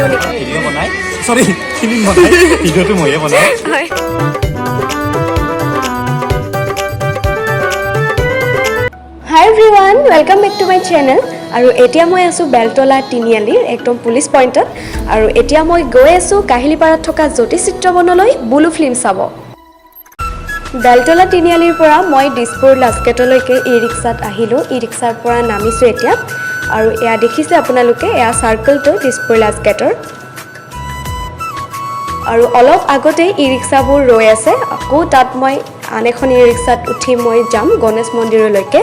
Video' নেকি video' বনাই সৰি ফিল্ম বনাই ভিডিঅ'টো ময়ে বনাই হয় hi everyone welcome back to my channel আৰু এতিয়া মই আছোঁ বেলতলা তিনিআলিৰ একদম পুলিচ পইণ্টত আৰু এতিয়া মই গৈ আছোঁ কাহিলীপাৰাত থকা জ্যোতিষ চিত্ৰবনলৈ বুলু ফিল্ম চাব বেলতলা তিনিআলিৰ পৰা মই দিছপুৰ লাষ্টগেটলৈকে ই ৰিক্সাত আহিলোঁ ই ৰিক্সাৰ পৰা নামিছোঁ এতিয়া আৰু এয়া দেখিছে আপোনালোকে এয়া চাৰ্কলটো দিছপুৰ লাষ্টগেটৰ আৰু অলপ আগতে ই ৰিক্সাবোৰ ৰৈ আছে আকৌ তাত মই আন এখন ই ৰিক্সাত উঠি মই যাম গণেশ মন্দিৰলৈকে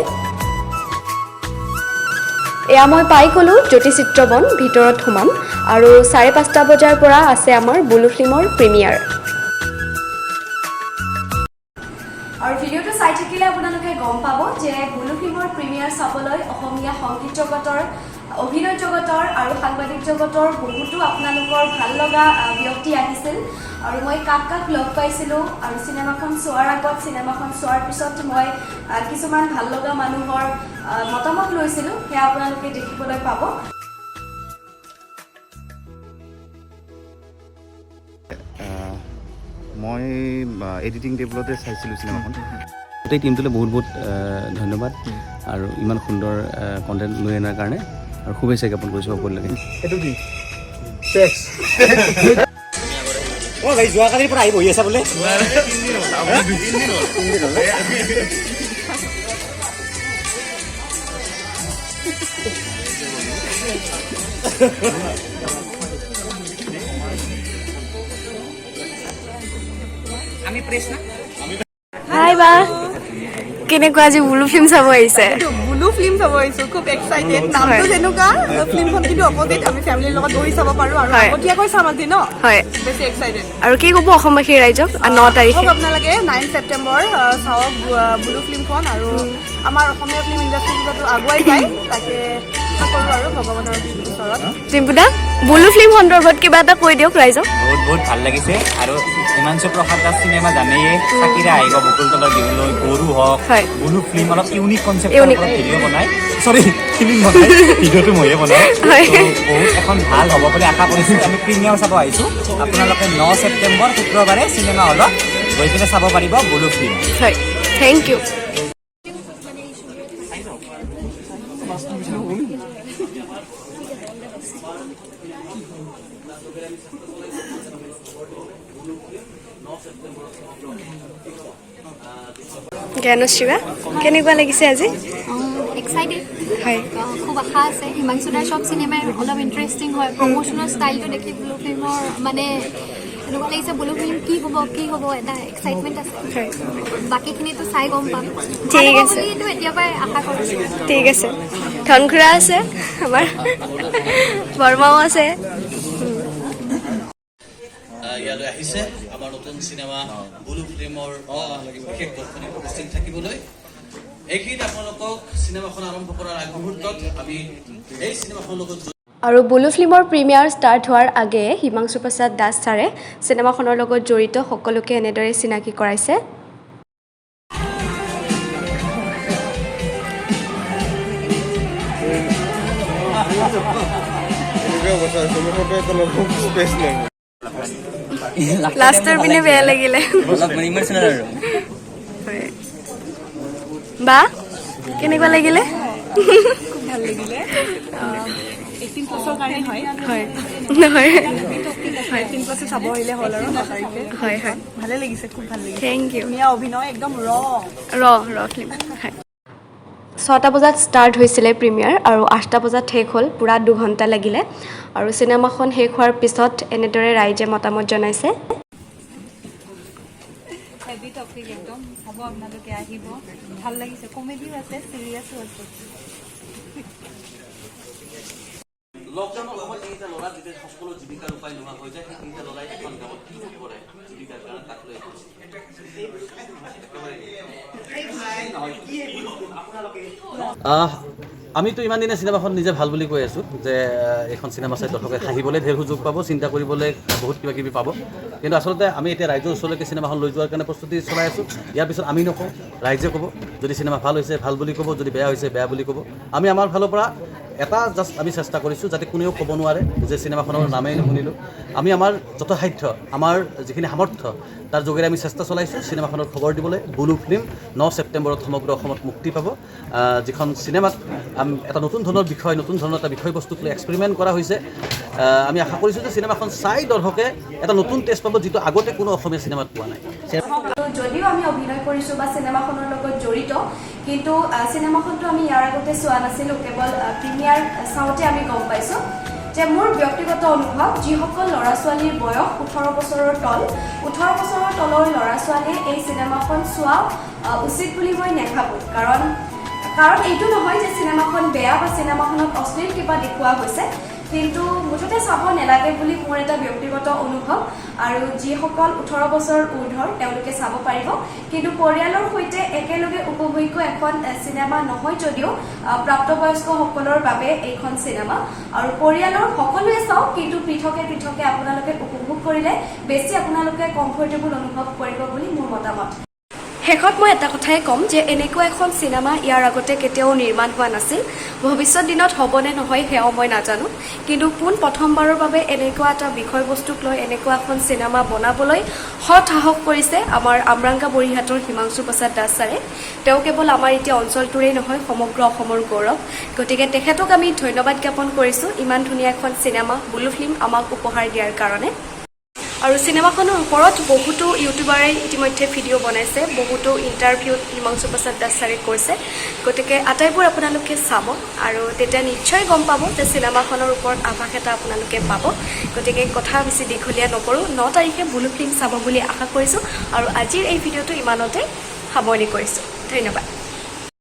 এয়া মই পাই গ'লোঁ জ্যোতি চিত্ৰবন ভিতৰত সোমাম আৰু 5:30 বজাৰ পৰা আছে আমাৰ বুলু ফিল্মৰ প্ৰিমিয়াৰ আৰু ভিডিঅ'টো চাই থাকিলে আপোনালোকে গম পাব যে বুলু ফিল্মৰ প্ৰিমিয়াৰ চাবলৈ অসমীয়া সংগীত জগতৰ অভিনয় জগতৰ আৰু সাংবাদিক জগতৰ বহুতো আপোনালোকৰ ভাল লগা ব্যক্তি আহিছিল আৰু মই কাক কাক লগ পাইছিলোঁ আৰু চিনেমাখন চোৱাৰ আগত চিনেমাখন চোৱাৰ পিছত মই কিছুমান ভাল লগা মানুহৰ মতামত লৈছিলোঁ সেয়া আপোনালোকে দেখিবলৈ পাব মই এডিটিং টেবুলতে চাইছিলোঁ চিনেমাখন গোটেই টিমটোলৈ বহুত বহুত ধন্যবাদ আৰু ইমান সুন্দৰ কণ্টেণ্ট লৈ অনাৰ কাৰণে আৰু শুভেচ্ছা জ্ঞাপন কৰিছোঁ সকলোকে এইটো কি টেক্স অ ভাই যোৱাকালিৰ পৰা আহি বহি আছা বোলে আমি প্ৰেছ না হাই বা কেনেকুৱা আজি বুলু ফিল্ম চাব আহিছে বুলু ফিল্ম চাব আহিছোঁ খুব এক্সাইটেড নামটো যেনেকুৱা ফিল্মখন কিন্তু অপজিট আমি ফেমিলিৰ লগত বহি চাব পাৰোঁ আৰু আগতীয়াকৈ চাম আজি ন হয় বেছি এক্সাইটেড আৰু কি ক'ব অসমবাসী ৰাইজক 9 তাৰিখে আপোনালোকে 9 ছেপ্টেম্বৰ চাওক বুলু ফিল্মখন আৰু আমাৰ অসমীয়া ফিল্ম ইণ্ডাষ্ট্ৰী যাতে আগুৱাই যায় তাকে আশা কৰোঁ আৰু ভগৱানৰ ওচৰত ডিম্পুদা বুলু ফিল্ম সন্দৰ্ভত কিবা এটা কৈ দিয়ক ৰাইজক বহুত বহুত ভাল লাগিছে আৰু হিমাংশু প্ৰসাদ দাস চিনেমা জানেয়ে চাকিৰা আহিব বকুল তলৰ দিবলৈ গৰু হওক বুলু ফিল্ম অলপ ইউনিক কনচেপ্টৰ ভিডিঅ' বনাই সৰি ফিল্ম বনাই ভিডিঅ'টো ময়ে বনাই বহুত এখন ভাল হ'ব বুলি আশা কৰিছোঁ আমি প্ৰিমিয়াৰ চাব আহিছোঁ আপোনালোকে 9 ছেপ্টেম্বৰ শুক্ৰবাৰে চিনেমা হলত গৈ কিনে চাব পাৰিব বুলু ফিল্ম হয় থেংক ইউ জ্ঞানশ্ৰীবা কেনেকুৱা লাগিছে আজি এক্সাইটেড হয় খুব আশা আছে হিমাংশু দাৰ চব চিনেমাই অলপ ইণ্টাৰেষ্টিং হয় প্ৰমোশ্যনৰ ষ্টাইলটো দেখি বুলু ফিল্মৰ মানে এনেকুৱা লাগিছে বুলু ফিল্ম কি হ'ব এটা এক্সাইটমেণ্ট আছে বাকীখিনিতো চাই গম পাম ঠিক আছে বুলিতো এতিয়াৰ পৰাই আশা কৰিছোঁ ঠিক আছে ধনখুৰা আছে আমাৰ বৰ্মাও আছে ইয়ালৈ আহিছে আমাৰ নতুন চিনেমা বুলু ফিল্মৰ বিশেষ দৰ্শনীয় উপস্থিত থাকিবলৈ এইখিনিত আপোনালোকক চিনেমাখন আৰম্ভ কৰাৰ আগমুহূৰ্তত আমি এই চিনেমাখনৰ লগত আৰু বুলু ফিল্মৰ প্ৰিমিয়াৰ ষ্টাৰ্ট হোৱাৰ আগেয়ে হিমাংশু প্ৰসাদ দাস ছাৰে চিনেমাখনৰ লগত জড়িত সকলোকে এনেদৰে চিনাকি কৰাইছে লাষ্টৰ পিনে বেয়া লাগিলে বা কেনেকুৱা লাগিলে খুব ভাল লাগিলে 18 প্লাছৰ কাৰণে হয় নহয় 18 প্লাছে চাব আহিলে হ'ল আৰু 9 তাৰিখে হয় ভালে লাগিছে খুব ভাল লাগিছে থেংক ইউ ধুনীয়া অভিনয় একদম ৰ ফিল্ম হয় 6টা বজাত ষ্টাৰ্ট হৈছিলে প্ৰিমিয়াৰ আৰু 8টা বজাত শেষ হ'ল পূৰা 2 ঘণ্টা লাগিলে আৰু চিনেমাখন শেষ হোৱাৰ পিছত এনেদৰে ৰাইজে মতামত জনাইছে হেভি টপিক একদম চাব আপোনালোকে আহিব ভাল লাগিছে কমেডিও আছে চিৰিয়াছো আছে লকডাউনৰ সময়ত তিনিটা ল'ৰা যেতিয়া সকলো জীৱিকাৰ উপায় নোহোৱা হৈ যায় সেই তিনিটা ল'ৰাই এখন গাঁৱত কি কৰে জীৱিকাৰ কাৰণে তাক লৈ আমিতো ইমান দিনে চিনেমাখন নিজে ভাল বুলি কৈ আছোঁ যে এইখন চিনেমা চাই দৰ্শকে হাঁহিবলৈ ঢেৰ সুযোগ পাব চিন্তা কৰিবলৈ বহুত কিবা কিবি পাব কিন্তু আচলতে আমি এতিয়া ৰাইজৰ ওচৰলৈকে চিনেমাখন লৈ যোৱাৰ কাৰণে প্ৰস্তুতি চলাই আছোঁ ইয়াৰ পিছত আমি নকওঁ ৰাইজে ক'ব যদি চিনেমা ভাল হৈছে ভাল বুলি ক'ব যদি বেয়া হৈছে বেয়া বুলি ক'ব আমি আমাৰ ফালৰ পৰা এটা জাষ্ট আমি চেষ্টা কৰিছোঁ যাতে কোনেও ক'ব নোৱাৰে যে চিনেমাখনৰ নামেই নুশুনিলোঁ। আমি আমাৰ যথাসাধ্য আমাৰ যিখিনি সামৰ্থ্য তাৰ যোগেৰে আমি চেষ্টা চলাইছোঁ চিনেমাখনৰ খবৰ দিবলৈ। বুলু ফিল্ম 9 ছেপ্টেম্বৰত সমগ্ৰ অসমত মুক্তি পাব, যিখন চিনেমাত এটা নতুন ধৰণৰ বিষয়, নতুন ধৰণৰ এটা বিষয়বস্তুক লৈ এক্সপেৰিমেণ্ট কৰা হৈছে। আমি আশা কৰিছোঁ যে চিনেমাখন চাই দৰ্শকে এটা নতুন টেষ্ট পাব, যিটো আগতে কোনো অসমীয়া চিনেমাত পোৱা নাই। যদিও আমি অভিনয় কৰিছোঁ বা চিনেমাখনৰ লগত জড়িত, কিন্তু চিনেমাখনটো আমি ইয়াৰ আগতে চোৱা নাছিলোঁ, কেৱল প্ৰিমিয়াৰ চাওঁতে আমি গম পাইছোঁ যে মোৰ ব্যক্তিগত অনুভৱ, যিসকল ল'ৰা ছোৱালীৰ বয়স 18 বছৰৰ তলৰ ল'ৰা ছোৱালীয়ে এই চিনেমাখন চোৱা উচিত বুলি মই নাভাবোঁ। কাৰণ এইটো নহয় যে চিনেমাখন বেয়া বা চিনেমাখনত অশ্লীল কিবা দেখুওৱা হৈছে, কিন্তু মুঠতে চাব নালাগে বুলি মোৰ এটা ব্যক্তিগত অনুভৱ। আৰু যিসকল 18 বছৰ ঊৰ্ধৰ তেওঁলোকে চাব পাৰিব, কিন্তু পৰিয়ালৰ সৈতে একেলগে উপভোগ্য এখন চিনেমা নহয় যদিও প্ৰাপ্তবয়স্কসকলৰ বাবে এইখন চিনেমা। আৰু পৰিয়ালৰ সকলোৱে চাওক, কিন্তু পৃথকে পৃথকে আপোনালোকে উপভোগ কৰিলে বেছি আপোনালোকে কমফৰ্টেবল অনুভৱ কৰিব বুলি মোৰ মতামত। শেষত মই এটা কথাই ক'ম যে এনেকুৱা এখন চিনেমা ইয়াৰ আগতে কেতিয়াও নিৰ্মাণ হোৱা নাছিল। ভৱিষ্যত দিনত হ'বনে নহয় সেয়াও মই নাজানো, কিন্তু প্ৰথমবাৰৰ বাবে এনেকুৱা এটা বিষয়বস্তুক লৈ এনেকুৱা এখন চিনেমা বনাবলৈ সাহস কৰিছে আমাৰ আমৰাংগা বৰিহাটৰ হিমাংশু প্ৰসাদ দাস ছাৰে। তেওঁ কেৱল আমাৰ এতিয়া অঞ্চলটোৰেই নহয়, সমগ্ৰ অসমৰ গৌৰৱ। গতিকে তেখেতক আমি ধন্যবাদ জ্ঞাপন কৰিছোঁ ইমান ধুনীয়া এখন চিনেমা বুলু ফিল্ম আমাক উপহাৰ দিয়াৰ কাৰণে। আৰু চিনেমাখনৰ ওপৰত বহুতো ইউটিউবাৰে ইতিমধ্যে ভিডিঅ' বনাইছে, বহুতো ইণ্টাৰভিউত হিমাংশু প্ৰসাদ দাস ছাৰে কৈছে। গতিকে আটাইবোৰ আপোনালোকে চাব আৰু তেতিয়া নিশ্চয় গম পাব যে চিনেমাখনৰ ওপৰত আভাস এটা আপোনালোকে পাব। গতিকে কথা বেছি দীঘলীয়া নকৰোঁ, 9 তাৰিখে বুলু ফিল্ম চাব বুলি আশা কৰিছোঁ আৰু আজিৰ এই ভিডিঅ'টো ইমানতে সামৰণি কৰিছোঁ। ধন্যবাদ।